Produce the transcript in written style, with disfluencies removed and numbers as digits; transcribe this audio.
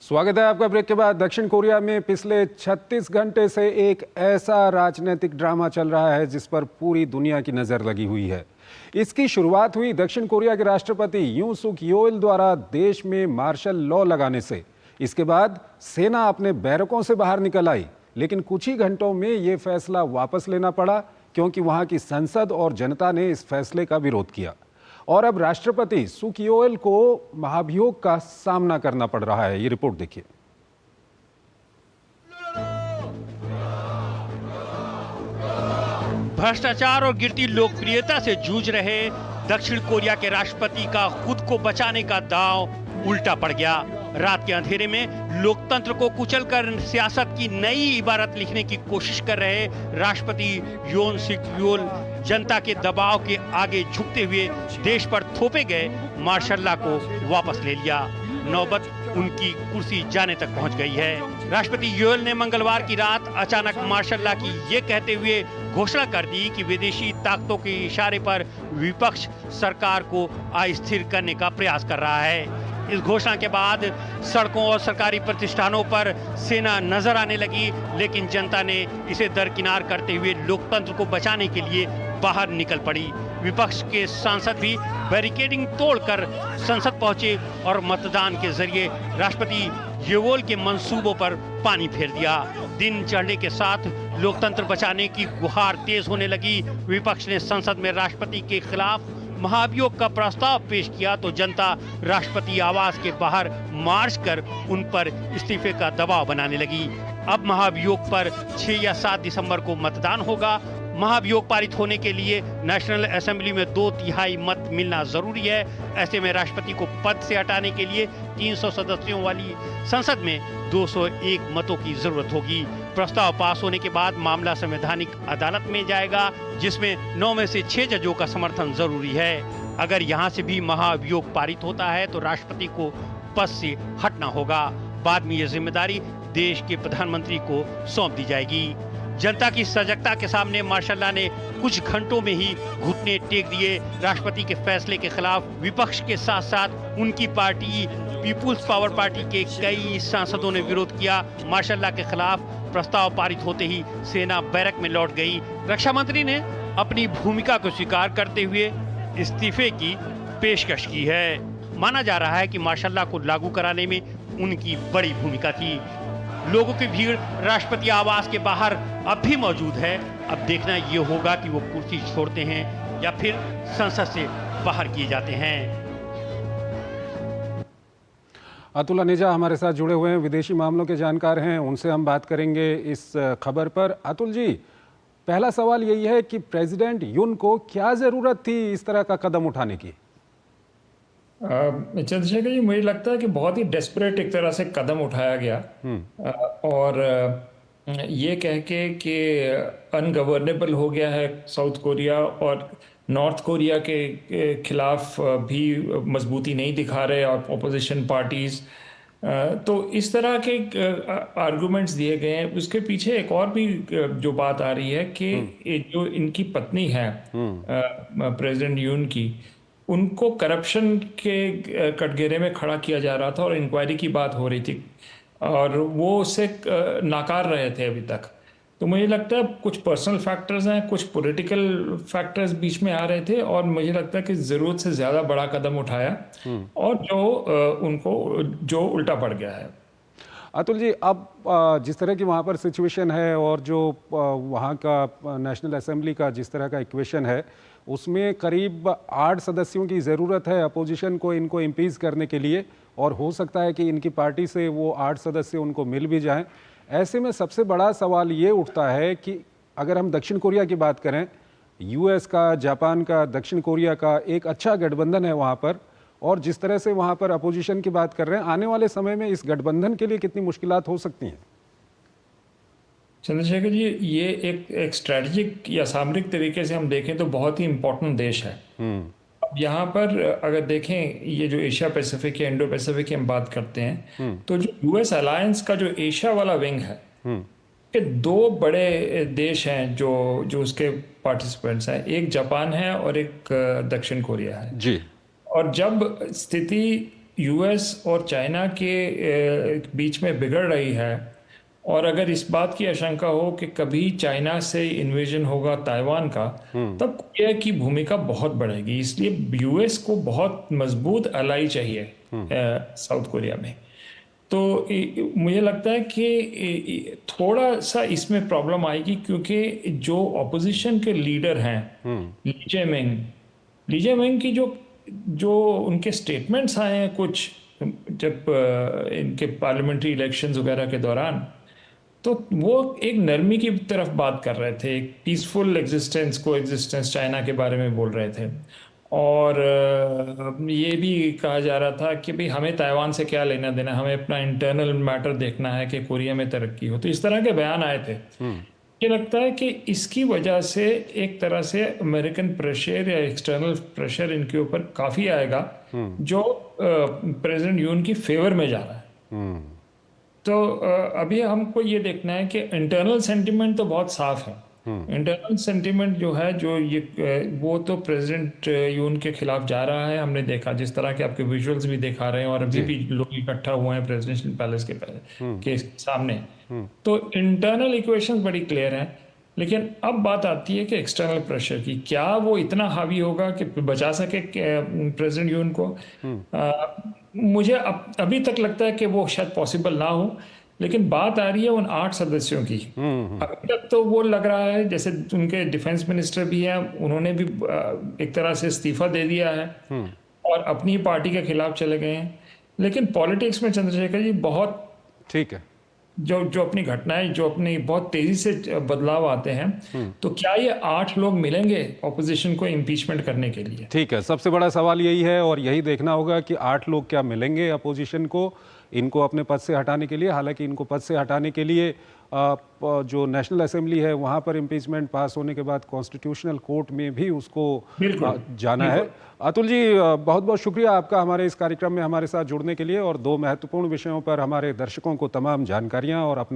स्वागत है आपका। ब्रेक के बाद दक्षिण कोरिया में पिछले 36 घंटे से एक ऐसा राजनीतिक ड्रामा चल रहा है जिस पर पूरी दुनिया की नजर लगी हुई है। इसकी शुरुआत हुई दक्षिण कोरिया के राष्ट्रपति यून सुक योल द्वारा देश में मार्शल लॉ लगाने से। इसके बाद सेना अपने बैरकों से बाहर निकल आई, लेकिन कुछ ही घंटों में ये फैसला वापस लेना पड़ा क्योंकि वहां की संसद और जनता ने इस फैसले का विरोध किया और अब राष्ट्रपति सुक योल को महाभियोग का सामना करना पड़ रहा है। ये रिपोर्ट देखिए। भ्रष्टाचार और गिरती लोकप्रियता से जूझ रहे दक्षिण कोरिया के राष्ट्रपति का खुद को बचाने का दांव उल्टा पड़ गया। रात के अंधेरे में लोकतंत्र को कुचलकर सियासत की नई इबारत लिखने की कोशिश कर रहे राष्ट्रपति योन सुक योल जनता के दबाव के आगे झुकते हुए देश पर थोपे गए मार्शल लॉ को वापस ले लिया। नौबत उनकी कुर्सी जाने तक पहुंच गई है। राष्ट्रपति योल ने मंगलवार की रात अचानक मार्शल लॉ की ये कहते हुए घोषणा कर दी कि विदेशी ताकतों के इशारे पर विपक्ष सरकार को अस्थिर करने का प्रयास कर रहा है। इस घोषणा के बाद सड़कों और सरकारी प्रतिष्ठानों पर सेना नजर आने लगी, लेकिन जनता ने इसे दरकिनार करते हुए लोकतंत्र को बचाने के लिए बाहर निकल पड़ी। विपक्ष के सांसद भी बैरिकेडिंग तोड़कर संसद पहुंचे और मतदान के जरिए राष्ट्रपति योल के मंसूबों पर पानी फेर दिया। दिन चढ़ने के साथ लोकतंत्र बचाने की गुहार तेज होने लगी। विपक्ष ने संसद में राष्ट्रपति के खिलाफ महाभियोग का प्रस्ताव पेश किया तो जनता राष्ट्रपति आवास के बाहर मार्च कर उन पर इस्तीफे का दबाव बनाने लगी। अब महाभियोग पर 6 या 7 दिसंबर को मतदान होगा। महाभियोग पारित होने के लिए नेशनल असेंबली में 2/3 मत मिलना जरूरी है। ऐसे में राष्ट्रपति को पद से हटाने के लिए 300 सदस्यों वाली संसद में 201 मतों की जरूरत होगी। प्रस्ताव पास होने के बाद मामला संवैधानिक अदालत में जाएगा, जिसमें 9 में से 6 जजों का समर्थन जरूरी है। अगर यहां से भी महाभियोग पारित होता है तो राष्ट्रपति को पद से हटना होगा। बाद में यह जिम्मेदारी देश के प्रधानमंत्री को सौंप दी जाएगी। जनता की सजगता के सामने मार्शल लॉ ने कुछ घंटों में ही घुटने टेक दिए। राष्ट्रपति के फैसले के खिलाफ विपक्ष के साथ साथ उनकी पार्टी पीपुल्स पावर पार्टी के कई सांसदों ने विरोध किया। मार्शल लॉ के खिलाफ प्रस्ताव पारित होते ही सेना बैरक में लौट गई। रक्षा मंत्री ने अपनी भूमिका को स्वीकार करते हुए इस्तीफे की पेशकश की है। माना जा रहा है कि मार्शल लॉ को लागू कराने में उनकी बड़ी भूमिका थी। लोगों की भीड़ राष्ट्रपति आवास के बाहर अब भी मौजूद है। अब देखना ये होगा कि वो कुर्सी छोड़ते हैं या फिर संसद से बाहर किए जाते हैं। अतुल अनेजा हमारे साथ जुड़े हुए हैं, विदेशी मामलों के जानकार हैं, उनसे हम बात करेंगे इस खबर पर। अतुल जी, पहला सवाल यही है कि प्रेसिडेंट यून को क्या जरूरत थी इस तरह का कदम उठाने की? चंद्रशेखर जी, मुझे लगता है कि बहुत ही डेस्परेट एक तरह से कदम उठाया गया और ये कह के कि अनगवर्नेबल हो गया है साउथ कोरिया और नॉर्थ कोरिया के खिलाफ भी मजबूती नहीं दिखा रहे और ऑपोजिशन पार्टीज, तो इस तरह के आर्गुमेंट्स दिए गए हैं। उसके पीछे एक और भी जो बात आ रही है कि जो इनकी पत्नी है प्रेसिडेंट यून की, उनको करप्शन के कटघरे में खड़ा किया जा रहा था और इंक्वायरी की बात हो रही थी और वो उसे नाकार रहे थे अभी तक। तो मुझे लगता है कुछ पर्सनल फैक्टर्स हैं, कुछ पॉलिटिकल फैक्टर्स बीच में आ रहे थे और मुझे लगता है कि ज़रूरत से ज़्यादा बड़ा कदम उठाया और जो उनको जो उल्टा पड़ गया है। अतुल जी, अब जिस तरह की वहाँ पर सिचुएशन है और जो वहाँ का नेशनल असेंबली का जिस तरह का इक्वेशन है, उसमें करीब 8 सदस्यों की ज़रूरत है अपोजिशन को इनको इम्पीच करने के लिए और हो सकता है कि इनकी पार्टी से वो 8 सदस्य उनको मिल भी जाएं। ऐसे में सबसे बड़ा सवाल ये उठता है कि अगर हम दक्षिण कोरिया की बात करें, यूएस का, जापान का, दक्षिण कोरिया का एक अच्छा गठबंधन है वहाँ पर, और जिस तरह से वहाँ पर अपोजिशन की बात कर रहे हैं, आने वाले समय में इस गठबंधन के लिए कितनी मुश्किलात हो सकती हैं? चंद्रशेखर जी, ये एक स्ट्रेटजिक या सामरिक तरीके से हम देखें तो बहुत ही इम्पोर्टेंट देश है। अब यहाँ पर अगर देखें, ये जो एशिया पैसिफिक या इंडो पैसिफिक की हम बात करते हैं, तो जो यूएस अलायंस का जो एशिया वाला विंग है, के 2 बड़े देश हैं जो उसके पार्टिसिपेंट्स हैं। एक जापान है और एक दक्षिण कोरिया है जी। और जब स्थिति यूएस और चाइना के बीच में बिगड़ रही है, और अगर इस बात की आशंका हो कि कभी चाइना से इन्वेजन होगा ताइवान का, तब कोरिया की भूमिका बहुत बढ़ेगी। इसलिए यूएस को बहुत मजबूत अलाई चाहिए साउथ कोरिया में। तो मुझे लगता है कि थोड़ा सा इसमें प्रॉब्लम आएगी, क्योंकि जो ऑपोजिशन के लीडर हैं ली जेमिंग की जो उनके स्टेटमेंट्स आए हैं कुछ, जब इनके पार्लियामेंट्री इलेक्शंस वगैरह के दौरान, तो वो एक नरमी की तरफ बात कर रहे थे, एक पीसफुल कोएग्जिस्टेंस चाइना के बारे में बोल रहे थे। और ये भी कहा जा रहा था कि भाई हमें ताइवान से क्या लेना देना, हमें अपना इंटरनल मैटर देखना है कि कोरिया में तरक्की हो। तो इस तरह के बयान आए थे। मुझे लगता है कि इसकी वजह से एक तरह से अमेरिकन प्रेशर या एक्सटर्नल प्रेशर इनके ऊपर काफ़ी आएगा, जो प्रेसिडेंट यून की फेवर में जा रहा है। तो अभी हमको ये देखना है कि इंटरनल सेंटिमेंट तो बहुत साफ है। इंटरनल सेंटिमेंट जो है, वो तो प्रेसिडेंट यून के खिलाफ जा रहा है। हमने देखा, जिस तरह के आपके विजुअल्स भी दिखा रहे हैं, और अभी भी लोग इकट्ठा हुए हैं प्रेसिडेंशियल पैलेस के सामने। तो इंटरनल इक्वेशंस बड़ी क्लियर हैं, लेकिन अब बात आती है कि एक्सटर्नल प्रेशर की, क्या वो इतना हावी होगा कि बचा सके प्रेसिडेंट यून को। मुझे अभी तक लगता है कि वो शायद पॉसिबल ना हो, लेकिन बात आ रही है उन 8 सदस्यों की। अभी तक तो वो लग रहा है जैसे उनके डिफेंस मिनिस्टर भी हैं, उन्होंने भी एक तरह से इस्तीफा दे दिया है और अपनी पार्टी के खिलाफ चले गए हैं। लेकिन पॉलिटिक्स में चंद्रशेखर जी बहुत ठीक है, जो अपनी घटनाएं, जो अपनी बहुत तेजी से बदलाव आते हैं, तो क्या ये 8 लोग मिलेंगे ऑपोजिशन को इम्पीचमेंट करने के लिए? ठीक है, सबसे बड़ा सवाल यही है और यही देखना होगा कि 8 लोग क्या मिलेंगे अपोजिशन को इनको अपने पद से हटाने के लिए। हालांकि इनको पद से हटाने के लिए जो नेशनल असेंबली है वहाँ पर इम्पीचमेंट पास होने के बाद कॉन्स्टिट्यूशनल कोर्ट में भी उसको जाना है। अतुल जी, बहुत बहुत शुक्रिया आपका हमारे इस कार्यक्रम में हमारे साथ जुड़ने के लिए और 2 महत्वपूर्ण विषयों पर हमारे दर्शकों को तमाम जानकारियाँ और अपना